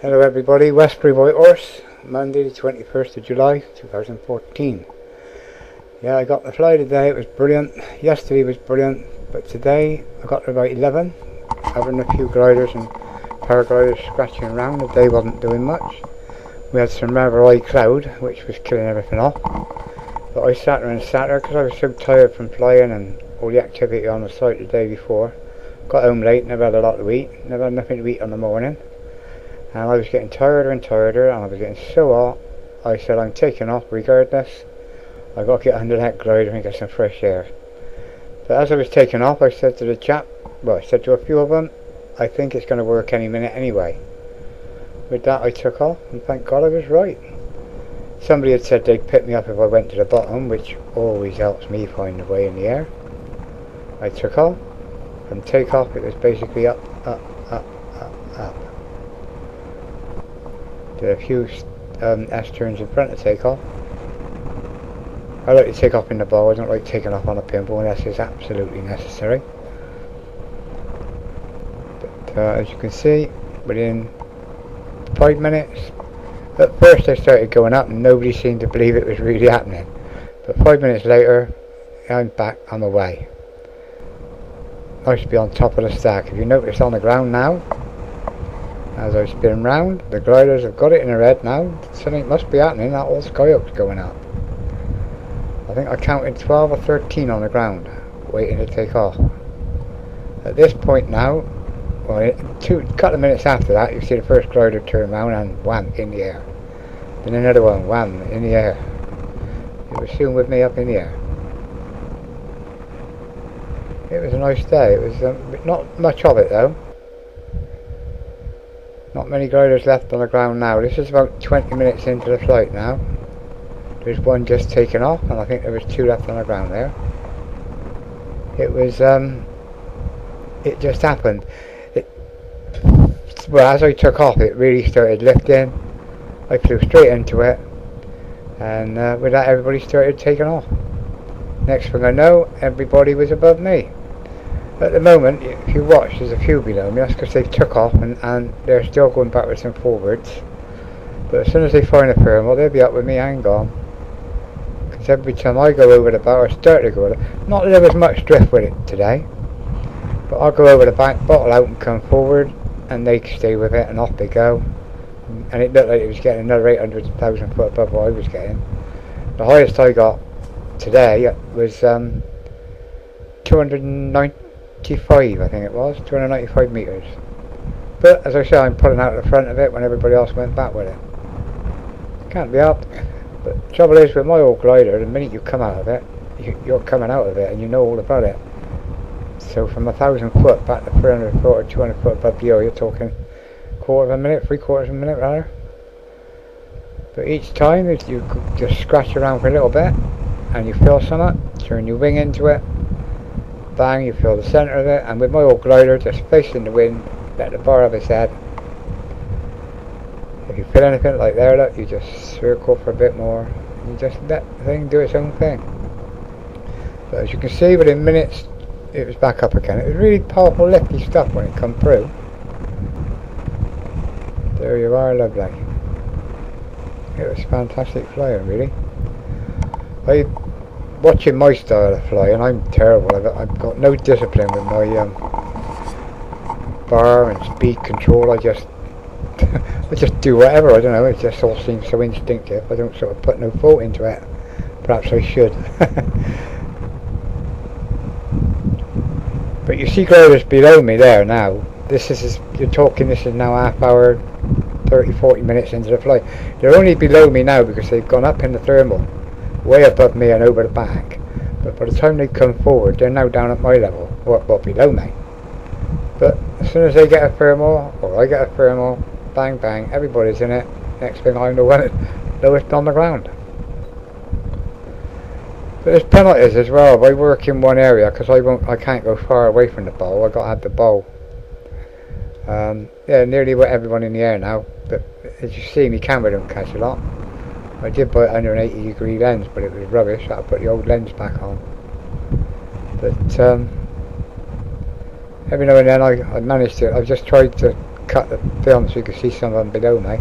Hello everybody, Westbury White Horse, Monday the 21st of July 2014. Yeah, I got the fly today, it was brilliant. Yesterday was brilliant, but today I got to about 11, having a few gliders and paragliders scratching around. The day wasn't doing much. We had some rather high cloud, which was killing everything off. But I sat there and sat there because I was so tired from flying and all the activity on the site the day before. Got home late, never had a lot to eat, never had nothing to eat on the morning. And I was getting tireder and tireder, and I was getting so hot. I said, I'm taking off regardless. I got to get under that glider and get some fresh air. But as I was taking off, I said to the chap, well, I said to a few of them, I think it's going to work any minute anyway. With that I took off, and thank God I was right. Somebody had said they'd pick me up if I went to the bottom, which always helps me find a way in the air. I took off. From takeoff it was basically up, up, up, up, up. Did a few S-turns in front of takeoff. I like to take off in the bow, I don't like taking off on a pinball unless it's absolutely necessary. But as you can see, within 5 minutes, at first I started going up and nobody seemed to believe it was really happening. But 5 minutes later, I'm back on the way. Nice to be on top of the stack. If you notice on the ground now, as I spin round, the gliders have got it in their head now. Something must be happening, that old skyhook's going up. I think I counted 12 or 13 on the ground, waiting to take off. At this point now, well, a couple of minutes after that, you see the first glider turn round and wham, in the air. Then another one, wham, in the air. It was soon with me up in the air. It was a nice day. It was not much of it though. Not many gliders left on the ground now. This is about 20 minutes into the flight now. There's one just taken off, and I think there was 2 left on the ground there. It was, it just happened. Well, as I took off, it really started lifting. I flew straight into it, and with that, everybody started taking off. Next thing I know, everybody was above me. At the moment, if you watch, there's a few below me. That's because they took off and they're still going backwards and forwards. But as soon as they find a thermal, they'll be up with me and gone. Because every time I go over the bow, or start to go over it, not that there was much drift with it today, but I'll go over the back, bottle out and come forward, and they stay with it and off they go. And it looked like it was getting another 800,000 foot above what I was getting. The highest I got today was 295, I think it was, 295 metres. But as I say, I'm pulling out the front of it when everybody else went back with it. Can't be helped. But the trouble is with my old glider, the minute you come out of it, you're coming out of it and you know all about it. So from 1,000 foot back to 300 foot or 200 foot above the you're talking quarter of a minute, 3/4 of a minute rather. But each time you just scratch around for a little bit and you feel something, turn your wing into it, bang, you feel the centre of it, and with my old glider just facing the wind, let the bar have its head. If you feel anything like there, look, you just circle for a bit more, you just let the thing do its own thing. But as you can see, within minutes it was back up again. It was really powerful lifty stuff when it come through. There you are, lovely. It was fantastic flying, really. Watching my style of flying, I'm terrible. I've got no discipline with my bar and speed control. I just I just do whatever. I don't know. It just all seems so instinctive. I don't sort of put no thought into it. Perhaps I should. But you see gliders below me there now. This is you're talking. This is now half hour, 30-40 minutes into the flight. They're only below me now because they've gone up in the thermal, way above me and over the back. But by the time they come forward, they're now down at my level, or below me. But as soon as they get a thermal, or I get a thermal, bang bang, everybody's in it. Next thing I'm the one lowest on the ground. But there's penalties as well. If I work in one area, because I can't go far away from the bow. I got to have the bow. Yeah, nearly with everyone in the air now. But as you see, my camera don't catch a lot. I did buy it under an 80-degree lens, but it was rubbish. I put the old lens back on. But every now and then I managed to. I've just tried to cut the film so you can see some of them below me.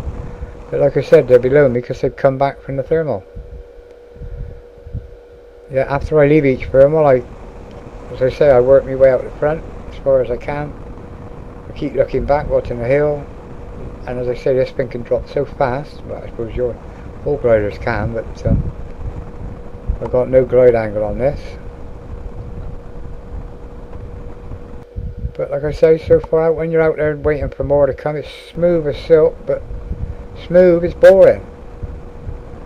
But like I said, they're below me because they've come back from the thermal. Yeah, after I leave each thermal, as I say, I work my way out the front as far as I can. I keep looking back, watching the hill, and as I say, this thing can drop so fast. Well, I suppose all gliders can, but I've got no glide angle on this. But like I say, so far out, when you're out there waiting for more to come, it's smooth as silk, but smooth is boring.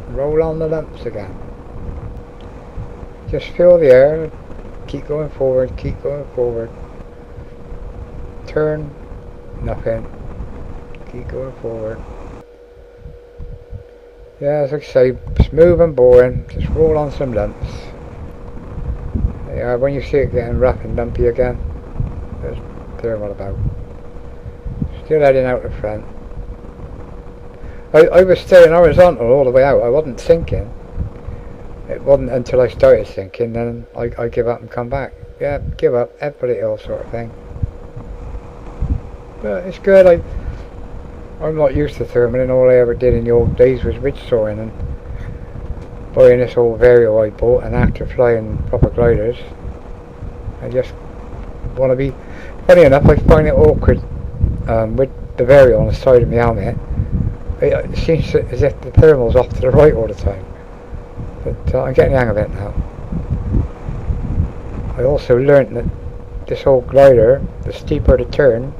Roll on the lumps again. Just feel the air, keep going forward, keep going forward. Turn, nothing. Keep going forward. Yeah, as I say, smooth and boring, just roll on some lumps. Yeah, when you see it getting rough and lumpy again, that's thermal about. Still heading out the front. I was staying horizontal all the way out, I wasn't sinking. It wasn't until I started sinking, then I give up and come back. Yeah, give up, everybody else sort of thing. But it's good, I'm not used to thermaling. All I ever did in the old days was ridge soaring, and buying this old Vario I bought, and after flying proper gliders, I just want to be... Funny enough, I find it awkward with the Vario on the side of my helmet. It seems as if the thermal's off to the right all the time. But I'm getting the hang of it now. I also learnt that this old glider, the steeper the turn,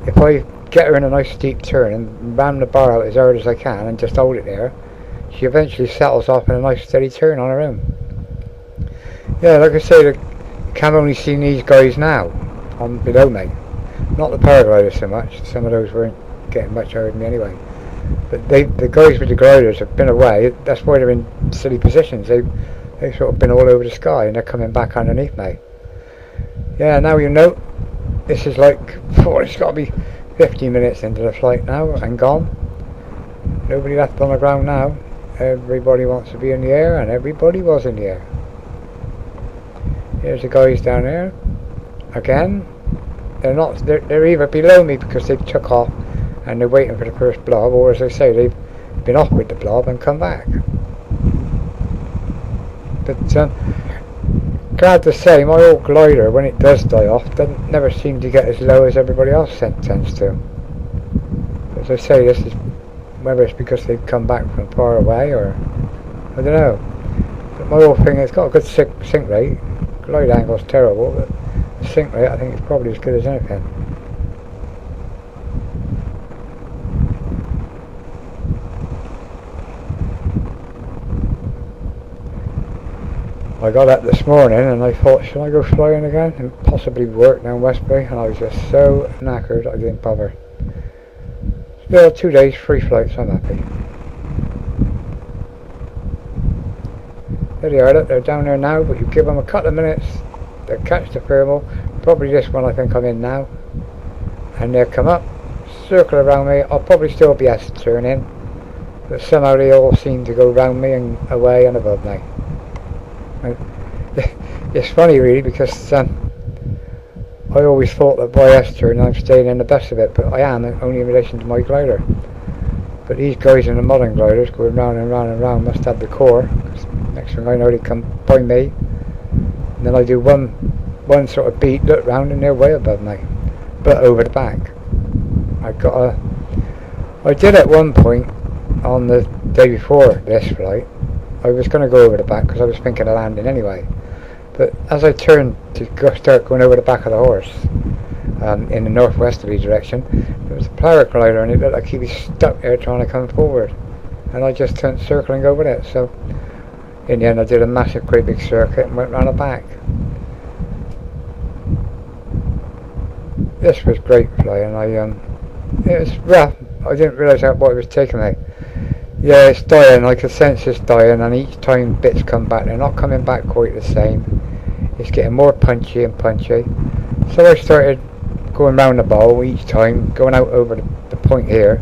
if I get her in a nice steep turn and ram the bar out as hard as I can and just hold it there, she eventually settles off in a nice steady turn on her own. Yeah, like I say, you can only see these guys now on below me. Not the paragliders so much, some of those weren't getting much higher than me anyway. But the guys with the gliders have been away, that's why they're in silly positions. They've sort of been all over the sky and they're coming back underneath me. Yeah, now you know, this is like, it's got to be 15 minutes into the flight now and gone. Nobody left on the ground now. Everybody wants to be in the air, and everybody was in the air. Here's the guys down there. Again, they're either below me because they took off and they're waiting for the first blob, or as I say, they've been off with the blob and come back. But glad to say, my old glider, when it does die off, doesn't never seem to get as low as everybody else tends to. As I say, this is whether it's because they've come back from far away, or I don't know. But my whole thing, it's got a good sink rate. Glide angle's terrible, but the sink rate I think is probably as good as anything. I got up this morning and I thought, should I go flying again and possibly work down Westbury, and I was just so knackered I didn't bother. Still 2 days, 3 flights, I'm happy. There they are, look, they're down there now, but you give them a couple of minutes, they'll catch the thermal, probably this one I think I'm in now, and they'll come up, circle around me. I'll probably still be S-turning, but somehow they all seem to go round me and away and above me. It's funny really, because I always thought that by S-turn I'm staying in the best of it, but I am only in relation to my glider. But these guys in the modern gliders going round and round and round must have the core, because next thing I know they come by me, and then I do one sort of beat, look round, and they're way above me, but over the back. I did at one point on the day before this flight, I was going to go over the back because I was thinking of landing anyway. But as I turned to start going over the back of the horse, in the northwesterly direction, there was a paraglider and it looked like he was stuck there trying to come forward. And I just turned circling over it. So in the end I did a massive great big circuit and went round the back. This was great flying. It was rough. I didn't realise what it was taking me. Yeah, it's dying, I could sense it's dying, and each time bits come back, they're not coming back quite the same. It's getting more punchy and punchy. So I started going round the bowl each time, going out over the point here,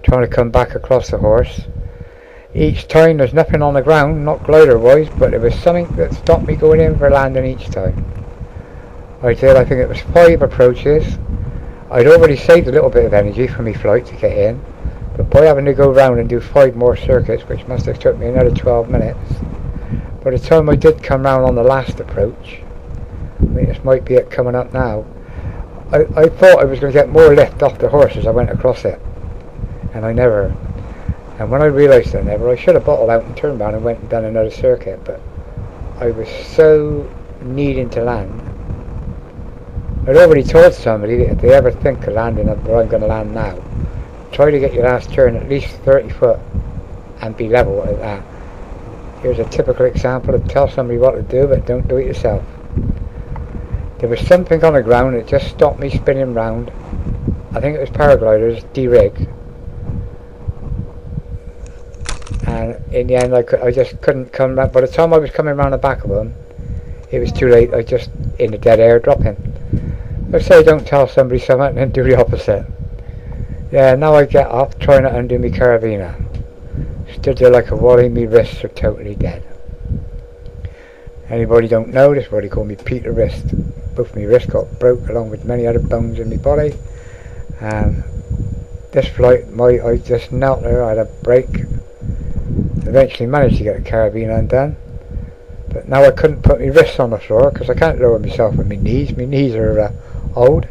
trying to come back across the horse. Each time there's nothing on the ground, not glider wise, but there was something that stopped me going in for landing each time. I think it was 5 approaches. I'd already saved a little bit of energy for my flight to get in, but by having to go round and do 5 more circuits, which must have took me another 12 minutes, by the time I did come round on the last approach, I mean, this might be it coming up now, I thought I was going to get more lift off the horse as I went across it, and I never. And when I realised I should have bottled out and turned around and went and done another circuit, but I was so needing to land. I'd already told somebody that if they ever think of landing where I'm going to land now, try to get your last turn at least 30 foot and be level like that. Here's a typical example of tell somebody what to do, but don't do it yourself. There was something on the ground that just stopped me spinning round. I think it was paragliders, de-rig. And in the end I just couldn't come back. By the time I was coming around the back of them, it was too late. I just in the dead air dropping. I say don't tell somebody something and do the opposite. Yeah, now I get up trying to undo my carabiner. Stood there like a wally, my wrists are totally dead. Anybody don't know, this is what they call me Pete the Wrist. Both my wrists got broke along with many other bones in my body. And this flight, I just knelt there, I had a break. Eventually managed to get the carabiner undone. But now I couldn't put my wrists on the floor because I can't lower myself with my knees. My knees are old.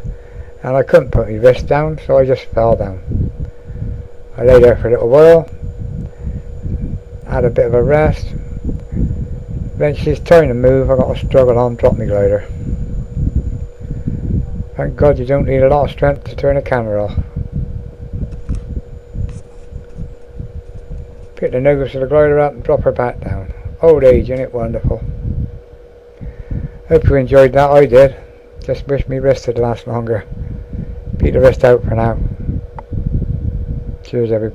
And I couldn't put my wrist down, so I just fell down. I lay there for a little while. Had a bit of a rest. Eventually it's time to move. I got to struggle on, drop my glider. Thank God you don't need a lot of strength to turn a camera off. Pick the nose of the glider up and drop her back down. Old age, isn't it wonderful? Hope you enjoyed that, I did. Just wish me wrist had last longer. Pete the Wrist out for now. Cheers everybody.